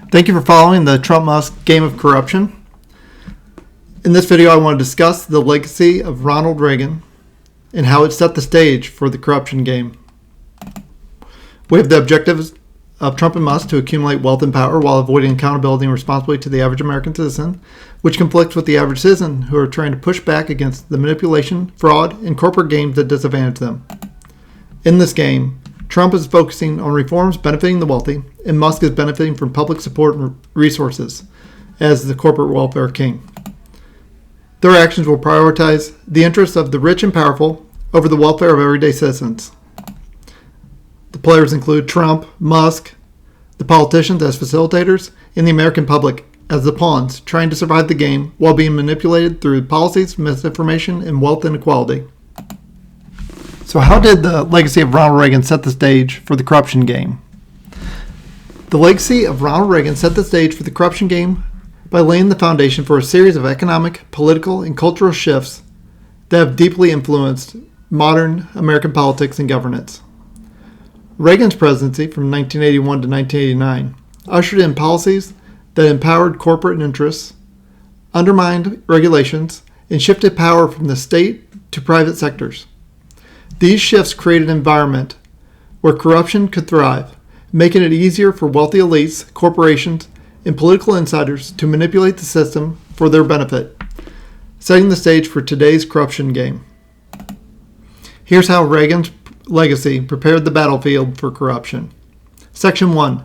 Thank you for following the Trump-MUSK game of corruption. In this video, I want to discuss the legacy of Ronald Reagan and how it set the stage for the corruption game. We have the objectives of Trump and Musk to accumulate wealth and power while avoiding accountability and responsibility to the average American citizen, which conflicts with the average citizen who are trying to push back against the manipulation, fraud, and corporate games that disadvantage them. In this game, Trump is focusing on reforms benefiting the wealthy, and Musk is benefiting from public support and resources as the corporate welfare king. Their actions will prioritize the interests of the rich and powerful over the welfare of everyday citizens. The players include Trump, Musk, the politicians as facilitators, and the American public as the pawns trying to survive the game while being manipulated through policies, misinformation, and wealth inequality. So how did the legacy of Ronald Reagan set the stage for the corruption game? The legacy of Ronald Reagan set the stage for the corruption game by laying the foundation for a series of economic, political, and cultural shifts that have deeply influenced modern American politics and governance. Reagan's presidency from 1981 to 1989 ushered in policies that empowered corporate interests, undermined regulations, and shifted power from the state to private sectors. These shifts created an environment where corruption could thrive, making it easier for wealthy elites, corporations, and political insiders to manipulate the system for their benefit, setting the stage for today's corruption game. Here's how Reagan's legacy prepared the battlefield for corruption. Section 1.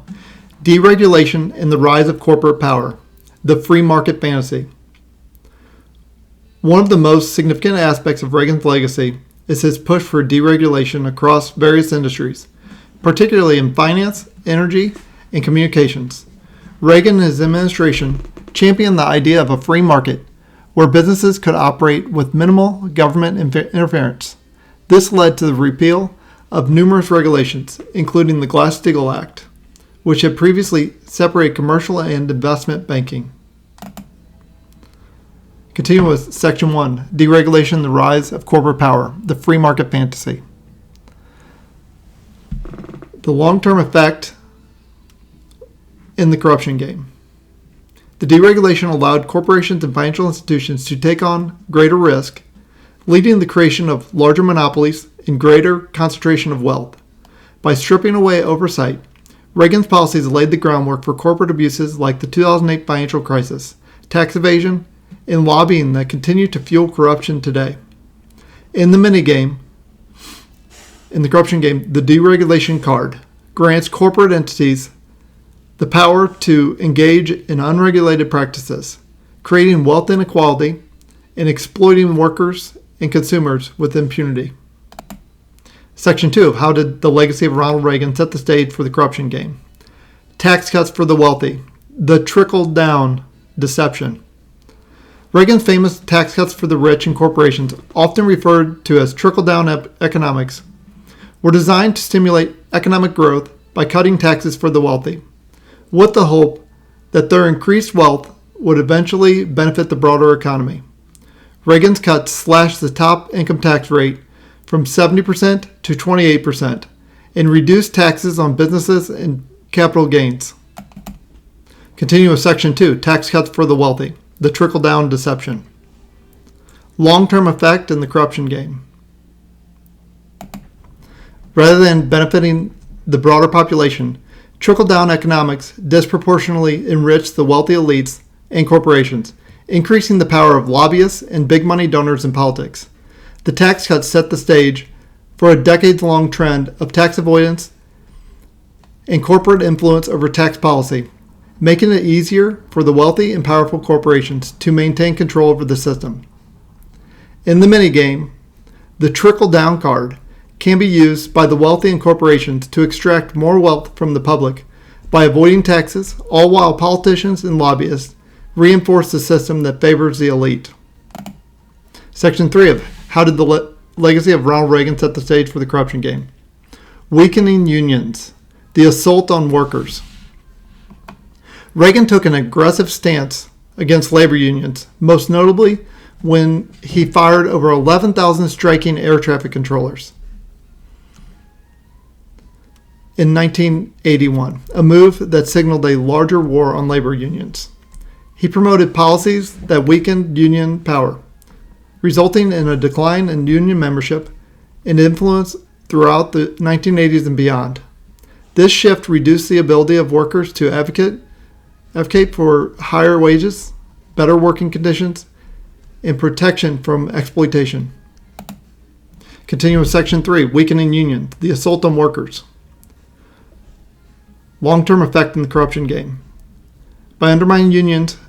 Deregulation and the rise of corporate power, the free market fantasy. One of the most significant aspects of Reagan's legacy is his push for deregulation across various industries, particularly in finance, energy, and communications. Reagan and his administration championed the idea of a free market where businesses could operate with minimal government interference. This led to the repeal of numerous regulations, including the Glass-Steagall Act, which had previously separated commercial and investment banking. Continue with Section 1, Deregulation and the Rise of Corporate Power, the Free Market Fantasy. The long-term effect in the corruption game. The deregulation allowed corporations and financial institutions to take on greater risk, leading to the creation of larger monopolies and greater concentration of wealth. By stripping away oversight, Reagan's policies laid the groundwork for corporate abuses like the 2008 financial crisis, tax evasion, and lobbying that continue to fuel corruption today. In the corruption game, the deregulation card grants corporate entities the power to engage in unregulated practices, creating wealth inequality and exploiting workers and consumers with impunity. Section 2. How did the legacy of Ronald Reagan set the stage for the corruption game? Tax cuts for the wealthy, the Trickle-Down deception. Reagan's famous tax cuts for the rich and corporations, often referred to as trickle-down economics, were designed to stimulate economic growth by cutting taxes for the wealthy, with the hope that their increased wealth would eventually benefit the broader economy. Reagan's cuts slashed the top income tax rate from 70% to 28% and reduced taxes on businesses and capital gains. Continue with Section 2, Tax cuts for the wealthy, the trickle-down deception. Long-term effect in the corruption game. Rather than benefiting the broader population, trickle-down economics disproportionately enriched the wealthy elites and corporations, increasing the power of lobbyists and big money donors in politics. The tax cuts set the stage for a decades-long trend of tax avoidance and corporate influence over tax policy, making it easier for the wealthy and powerful corporations to maintain control over the system. In the minigame, the trickle-down card can be used by the wealthy and corporations to extract more wealth from the public by avoiding taxes, all while politicians and lobbyists reinforce the system that favors the elite. Section 3 of How did the legacy of Ronald Reagan set the stage for the corruption game? Weakening unions, the assault on workers. Reagan took an aggressive stance against labor unions, most notably when he fired over 11,000 striking air traffic controllers. in 1981, a move that signaled a larger war on labor unions. He promoted policies that weakened union power, resulting in a decline in union membership and influence throughout the 1980s and beyond. This shift reduced the ability of workers to advocate for higher wages, better working conditions, and protection from exploitation. Continue with Section 3, Weakening Union, the assault on workers. Long-term effect in the corruption game. By undermining unions,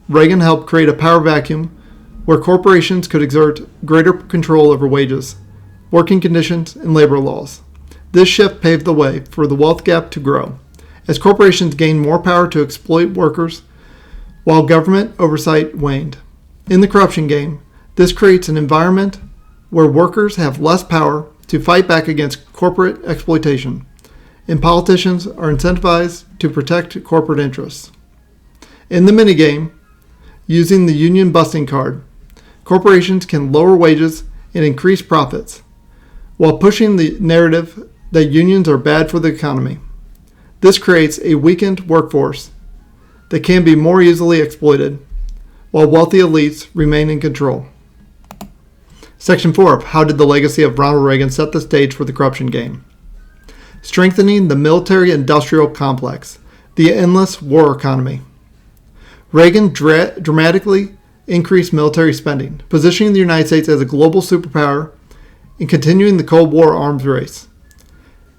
Reagan helped create a power vacuum where corporations could exert greater control over wages, working conditions, and labor laws. This shift paved the way for the wealth gap to grow, as corporations gained more power to exploit workers while government oversight waned. In the corruption game, this creates an environment where workers have less power to fight back against corporate exploitation, and politicians are incentivized to protect corporate interests. In the minigame, using the union busting card, corporations can lower wages and increase profits, while pushing the narrative that unions are bad for the economy. This creates a weakened workforce that can be more easily exploited, while wealthy elites remain in control. Section 4, how did the legacy of Ronald Reagan set the stage for the corruption game? Strengthening the military-industrial complex, the endless war economy. Reagan dramatically increased military spending, positioning the United States as a global superpower and continuing the Cold War arms race.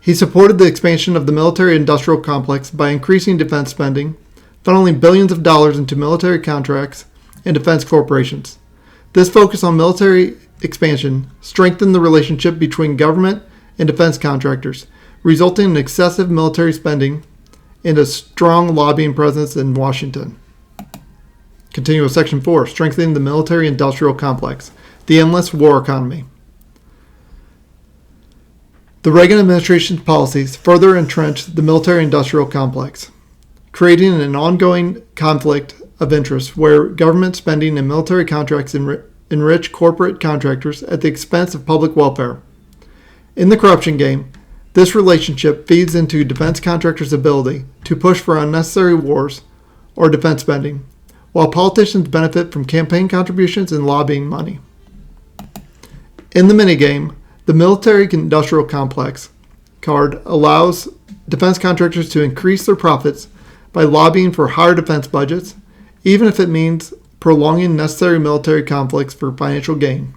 He supported the expansion of the military-industrial complex by increasing defense spending, funneling billions of dollars into military contracts and defense corporations. This focus on military expansion strengthened the relationship between government and defense contractors, resulting in excessive military spending and a strong lobbying presence in Washington. Continue with Section 4, strengthening the military-industrial complex, the endless war economy. The Reagan administration's policies further entrenched the military-industrial complex, creating an ongoing conflict of interest where government spending and military contracts enrich corporate contractors at the expense of public welfare. In the corruption game, this relationship feeds into defense contractors' ability to push for unnecessary wars or defense spending, while politicians benefit from campaign contributions and lobbying money. In the minigame, the military-industrial complex card allows defense contractors to increase their profits by lobbying for higher defense budgets, even if it means prolonging necessary military conflicts for financial gain.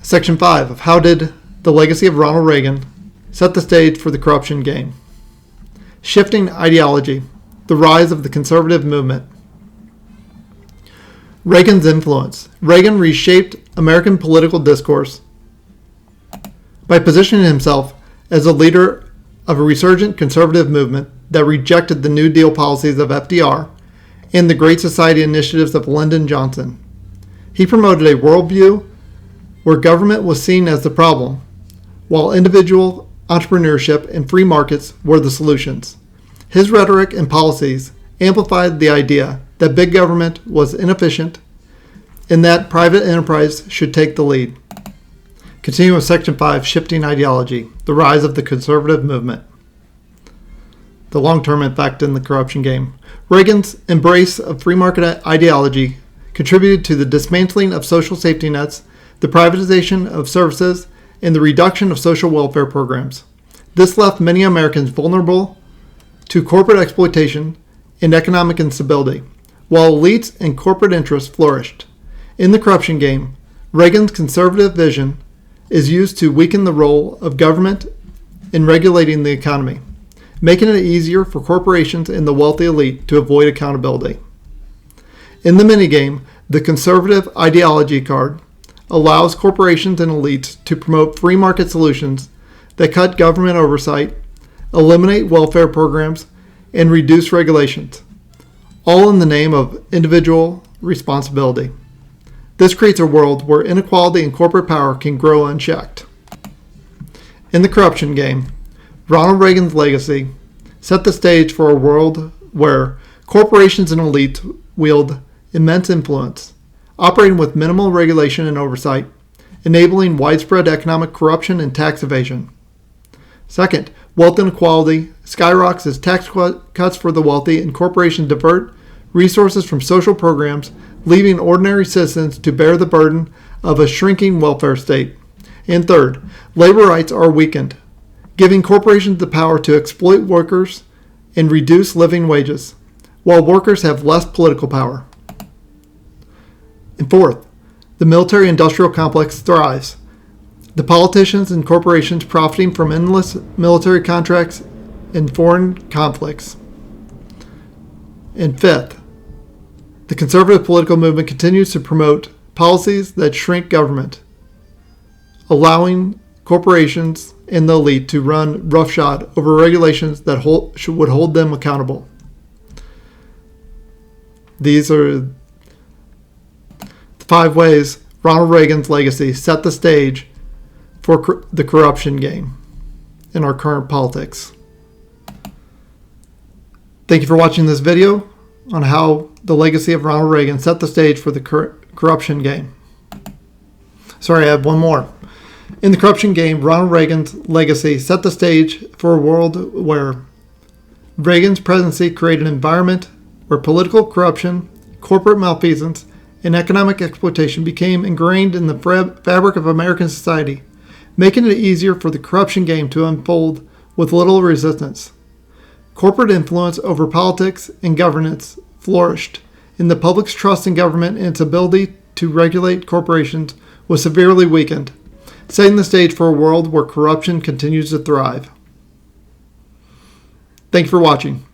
Section 5 of how did the legacy of Ronald Reagan set the stage for the corruption game. Shifting ideology, the rise of the conservative movement. Reagan's influence. Reagan reshaped American political discourse by positioning himself as a leader of a resurgent conservative movement that rejected the New Deal policies of FDR and the Great Society initiatives of Lyndon Johnson. He promoted a worldview where government was seen as the problem, while individual entrepreneurship and free markets were the solutions. His rhetoric and policies amplified the idea that big government was inefficient and that private enterprise should take the lead. Continue with Section 5, shifting ideology, the rise of the conservative movement. The long-term effect in the corruption game. Reagan's embrace of free market ideology contributed to the dismantling of social safety nets, the privatization of services, and the reduction of social welfare programs. This left many Americans vulnerable to corporate exploitation and economic instability, while elites and corporate interests flourished. In the corruption game, Reagan's conservative vision is used to weaken the role of government in regulating the economy, making it easier for corporations and the wealthy elite to avoid accountability. In the minigame, the conservative ideology card allows corporations and elites to promote free market solutions that cut government oversight, eliminate welfare programs, and reduce regulations, all in the name of individual responsibility. This creates a world where inequality and corporate power can grow unchecked. In the corruption game, Ronald Reagan's legacy set the stage for a world where corporations and elites wield immense influence, operating with minimal regulation and oversight, enabling widespread economic corruption and tax evasion. Second, wealth inequality skyrockets as tax cuts for the wealthy and corporations divert resources from social programs, leaving ordinary citizens to bear the burden of a shrinking welfare state. And third, labor rights are weakened, giving corporations the power to exploit workers and reduce living wages, while workers have less political power. And fourth, the military-industrial complex thrives. The politicians and corporations profiting from endless military contracts and foreign conflicts. And fifth, the conservative political movement continues to promote policies that shrink government, allowing corporations and the elite to run roughshod over regulations that would hold them accountable. These are the 5 ways Ronald Reagan's legacy set the stage for the corruption game in our current politics. Thank you for watching this video on how the legacy of Ronald Reagan set the stage for the corruption game. Sorry, I have one more. In the corruption game, Ronald Reagan's legacy set the stage for a world where Reagan's presidency created an environment where political corruption, corporate malfeasance, and economic exploitation became ingrained in the fabric of American society, making it easier for the corruption game to unfold with little resistance. Corporate influence over politics and governance flourished, and the public's trust in government and its ability to regulate corporations was severely weakened, setting the stage for a world where corruption continues to thrive. Thank you for watching.